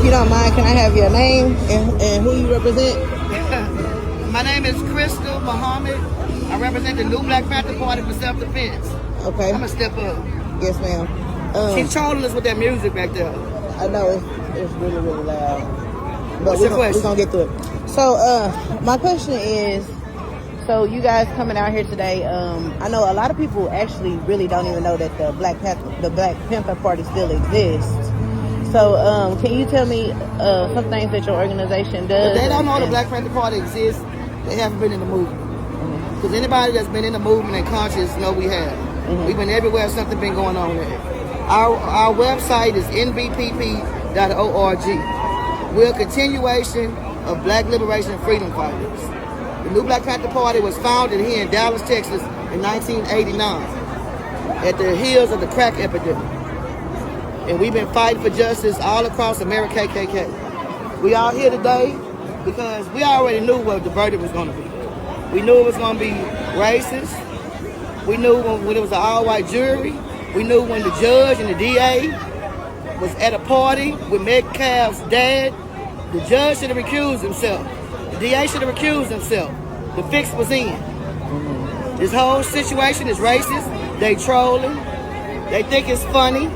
if you don't mind, can I have your name and who you represent? My name is Crystal Muhammad. I represent the New Black Panther Party for Self-Defense. Okay. I'm going to step up. Yes, ma'am. She's trolling us with that music back there. I know it's really, really loud. But What's your question? We're going to get to it. So, my question is, so you guys coming out here today, I know a lot of people actually really don't even know that the Black Panther Party still exists. So, can you tell me some things that your organization does? If they don't know the Black Panther Party exists, they haven't been in the movement. Because anybody that's been in the movement and conscious know we have. We've been everywhere, something been going on there. Our website is nbpp.org. We're a continuation of Black liberation and freedom fighters. The New Black Panther Party was founded here in Dallas, Texas in 1989 at the heels of the crack epidemic. And we've been fighting for justice all across America, KKK. We are here today because we already knew what the verdict was going to be. We knew it was going to be racist. We knew when it was an all-white jury. We knew when the judge and the DA was at a party with Metcalf's dad. The judge should have recused himself. The DA should have recused himself. The fix was in. This whole situation is racist. They trolling. They think it's funny.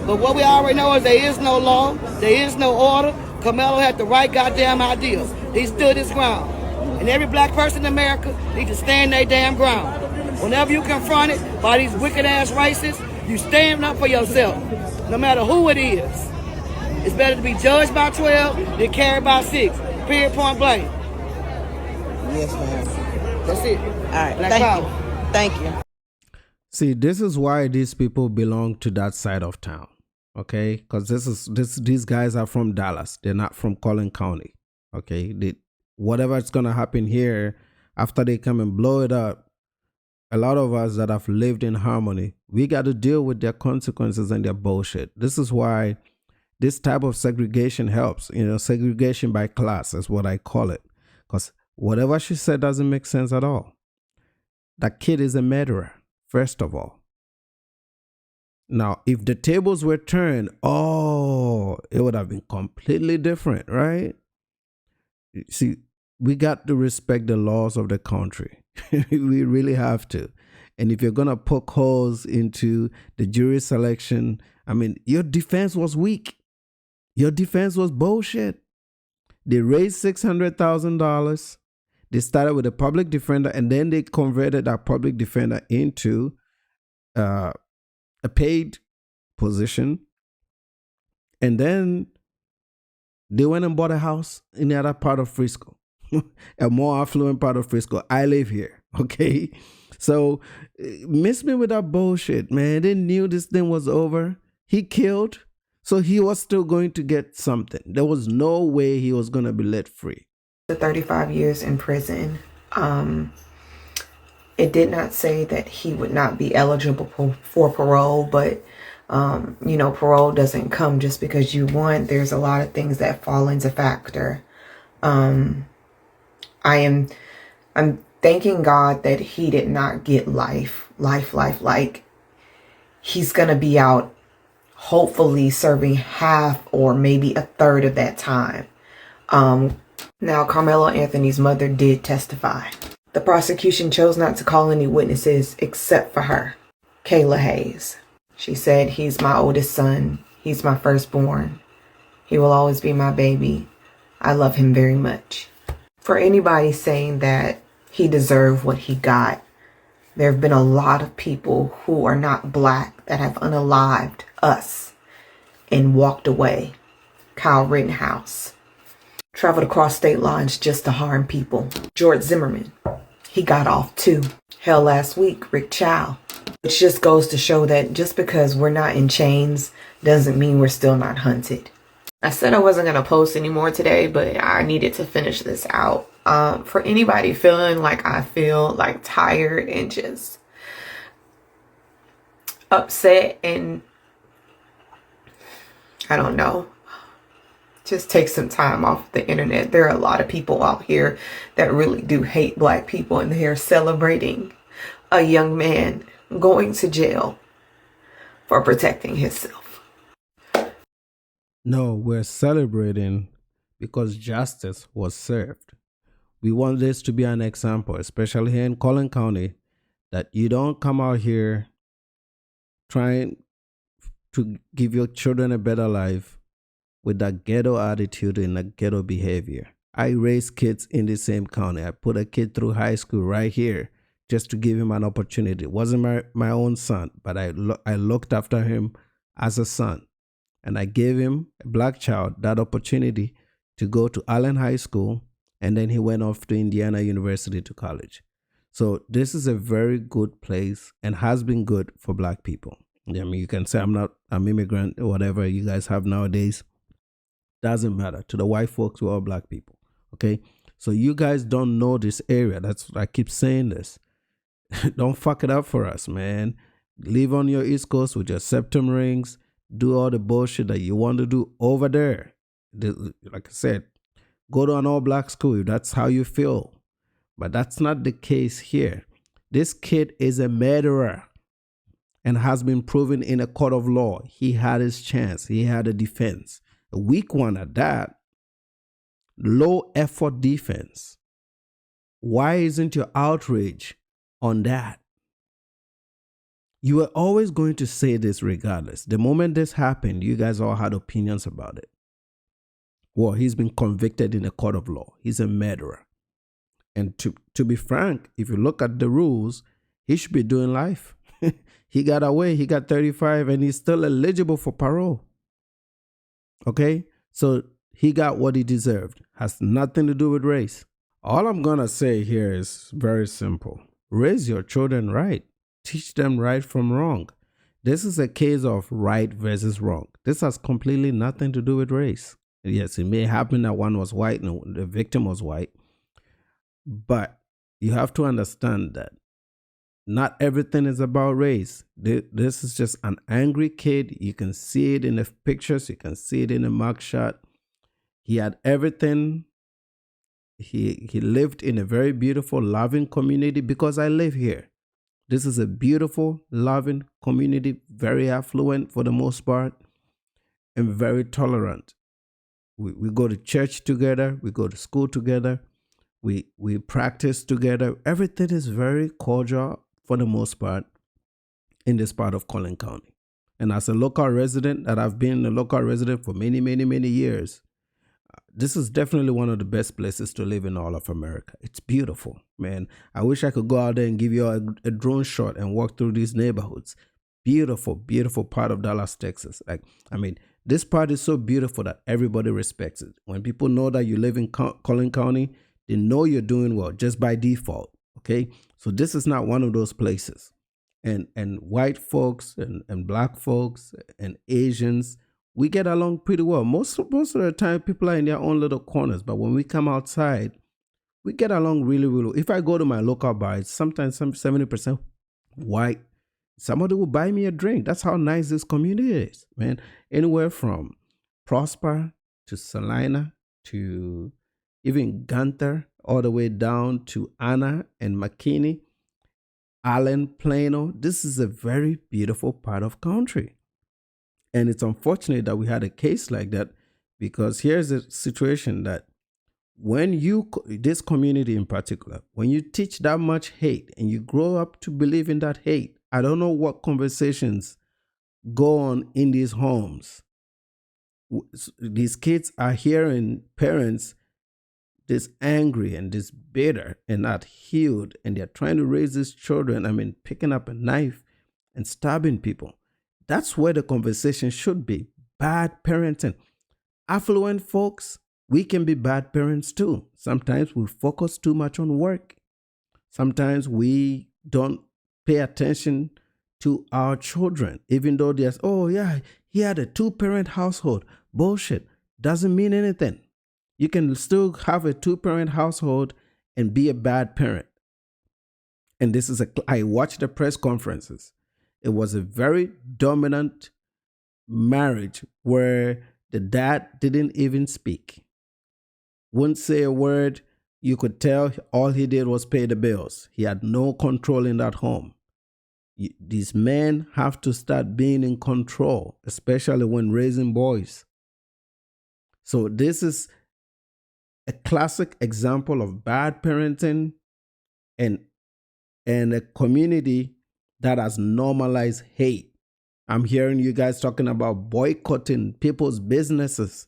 But what we already know is there is no law. There is no order. Karmelo had the right goddamn ideas. He stood his ground. And every black person in America needs to stand their damn ground. Whenever you confronted by these wicked-ass racists, you stand up for yourself, no matter who it is. It's better to be judged by 12 than carried by 6. Period, point blank. Yes, ma'am. That's it. All right. Black power. Thank you. See, this is why these people belong to that side of town. Okay? Because these guys are from Dallas. They're not from Collin County. Okay? Whatever's going to happen here, after they come and blow it up, a lot of us that have lived in harmony, we got to deal with their consequences and their bullshit. This is why this type of segregation helps. Segregation by class is what I call it. Because whatever she said doesn't make sense at all. That kid is a murderer, first of all. Now, if the tables were turned, it would have been completely different, right? See, we got to respect the laws of the country. We really have to. And if you're going to poke holes into the jury selection, I mean, your defense was weak. Your defense was bullshit. They raised $600,000. They started with a public defender, and then they converted that public defender into a paid position. And then they went and bought a house in the other part of Frisco, a more affluent part of Frisco. I live here, okay? So miss me with that bullshit, man. They knew this thing was over. He killed, so he was still going to get something. There was no way he was going to be let free. 35 years in prison. It did not say that he would not be eligible for parole, but parole doesn't come just because you won. There's a lot of things that fall into factor. I'm thanking God that he did not get life. Like he's going to be out, hopefully serving half or maybe a third of that time. Now, Karmelo Anthony's mother did testify. The prosecution chose not to call any witnesses except for her, Kayla Hayes. She said, "He's my oldest son. He's my firstborn. He will always be my baby. I love him very much." For anybody saying that he deserved what he got, there have been a lot of people who are not black that have unalived us and walked away. Kyle Rittenhouse traveled across state lines just to harm people. George Zimmerman, he got off too. Hell, last week, Rick Chow. Which just goes to show that just because we're not in chains doesn't mean we're still not hunted. I said I wasn't going to post anymore today, but I needed to finish this out. For anybody feeling like I feel like tired and just upset and I don't know, just take some time off the internet. There are a lot of people out here that really do hate black people, and they're celebrating a young man going to jail for protecting himself. No, we're celebrating because justice was served. We want this to be an example, especially here in Collin County, that you don't come out here trying to give your children a better life with that ghetto attitude and that ghetto behavior. I raised kids in the same county. I put a kid through high school right here just to give him an opportunity. It wasn't my own son, but I looked after him as a son. And I gave him, a black child, that opportunity to go to Allen High School, and then he went off to Indiana University to college. So this is a very good place and has been good for black people. I mean, you can say I'm immigrant, or whatever you guys have nowadays. Doesn't matter. To the white folks, we're all black people. Okay? So you guys don't know this area. That's I keep saying this. Don't fuck it up for us, man. Live on your East Coast with your septum rings. Do all the bullshit that you want to do over there. Like I said, go to an all-black school if that's how you feel. But that's not the case here. This kid is a murderer and has been proven in a court of law. He had his chance. He had a defense. A weak one at that. Low effort defense. Why isn't your outrage on that? You were always going to say this regardless. The moment this happened, you guys all had opinions about it. Well, he's been convicted in a court of law. He's a murderer. And to be frank, if you look at the rules, he should be doing life. He got away. He got 35 and he's still eligible for parole. Okay? So he got what he deserved. Has nothing to do with race. All I'm going to say here is very simple. Raise your children right. Teach them right from wrong. This is a case of right versus wrong. This has completely nothing to do with race. Yes, it may happen that one was white and the victim was white. But you have to understand that not everything is about race. This is just an angry kid. You can see it in the pictures. You can see it in the mugshot. He had everything. He lived in a very beautiful, loving community because I live here. This is a beautiful, loving community, very affluent for the most part, and very tolerant. We go to church together. We go to school together. We practice together. Everything is very cordial for the most part in this part of Collin County. And as a local resident, that I've been a local resident for many, many, many years, this is definitely one of the best places to live in all of America. It's beautiful, man. I wish I could go out there and give you a drone shot and walk through these neighborhoods. Beautiful, beautiful part of Dallas, Texas. This part is so beautiful that everybody respects it. When people know that you live in Collin County, they know you're doing well just by default. Okay, so this is not one of those places. And white folks and black folks and Asians, we get along pretty well. Most of the time, people are in their own little corners. But when we come outside, we get along really, really well. If I go to my local bar, it's sometimes 70% white. Somebody will buy me a drink. That's how nice this community is, man. Anywhere from Prosper to Salina to even Gunther, all the way down to Anna and McKinney, Allen, Plano. This is a very beautiful part of country. And it's unfortunate that we had a case like that, because here's the situation that when this community in particular, when you teach that much hate and you grow up to believe in that hate, I don't know what conversations go on in these homes. These kids are hearing parents this angry and this bitter and not healed, and they're trying to raise these children, picking up a knife and stabbing people. That's where the conversation should be. Bad parenting. Affluent folks, we can be bad parents too. Sometimes we focus too much on work. Sometimes we don't pay attention to our children, even though there's, oh yeah, he had a 2-parent household. Bullshit. Doesn't mean anything. You can still have a 2-parent household and be a bad parent. And I watched the press conferences. It was a very dominant marriage where the dad didn't even speak. Wouldn't say a word. You could tell all he did was pay the bills. He had no control in that home. These men have to start being in control, especially when raising boys. So this is a classic example of bad parenting and a community that has normalized hate. I'm hearing you guys talking about boycotting people's businesses.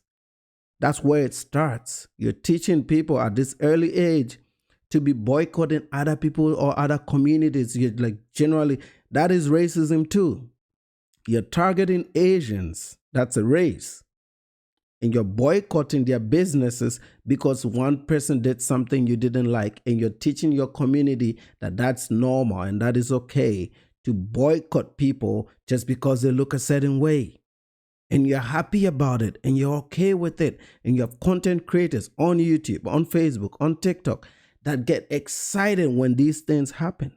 That's where it starts. You're teaching people at this early age to be boycotting other people or other communities. You're like, generally, that is racism too. You're targeting Asians. That's a race. And you're boycotting their businesses because one person did something you didn't like, and you're teaching your community that that's normal and that is okay to boycott people just because they look a certain way. And you're happy about it and you're okay with it. And you have content creators on YouTube, on Facebook, on TikTok that get excited when these things happen.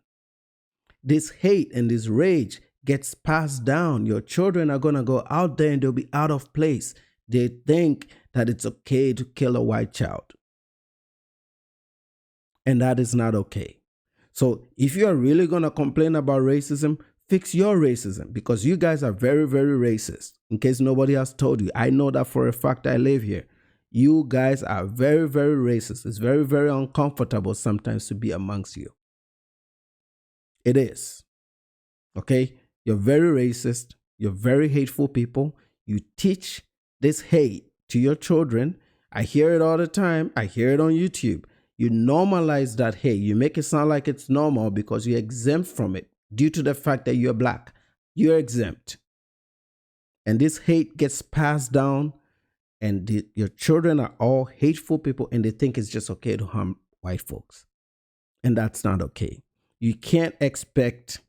This hate and this rage gets passed down. Your children are going to go out there and they'll be out of place. They think that it's okay to kill a white child. And that is not okay. So if you are really going to complain about racism, fix your racism, because you guys are very, very racist. In case nobody has told you, I know that for a fact. I live here. You guys are very, very racist. It's very, very uncomfortable sometimes to be amongst you. It is. Okay? You're very racist. You're very hateful people. You teach this hate to your children. I hear it all the time. I hear it on YouTube. You normalize that hate. You make it sound like it's normal because you're exempt from it due to the fact that you're black. You're exempt. And this hate gets passed down, and your children are all hateful people, and they think it's just okay to harm white folks. And that's not okay. You can't expect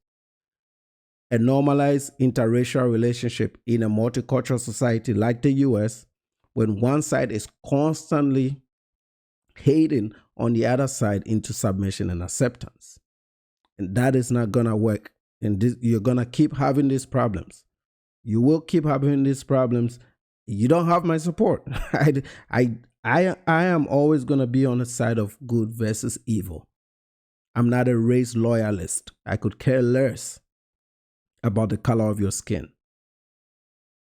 a normalized interracial relationship in a multicultural society like the US when one side is constantly hating on the other side into submission and acceptance. And that is not going to work. And you're going to keep having these problems. You will keep having these problems. You don't have my support. I am always going to be on the side of good versus evil. I'm not a race loyalist. I could care less about the color of your skin.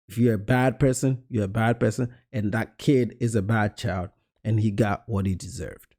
If you're a bad person, you're a bad person. And that kid is a bad child. And he got what he deserved.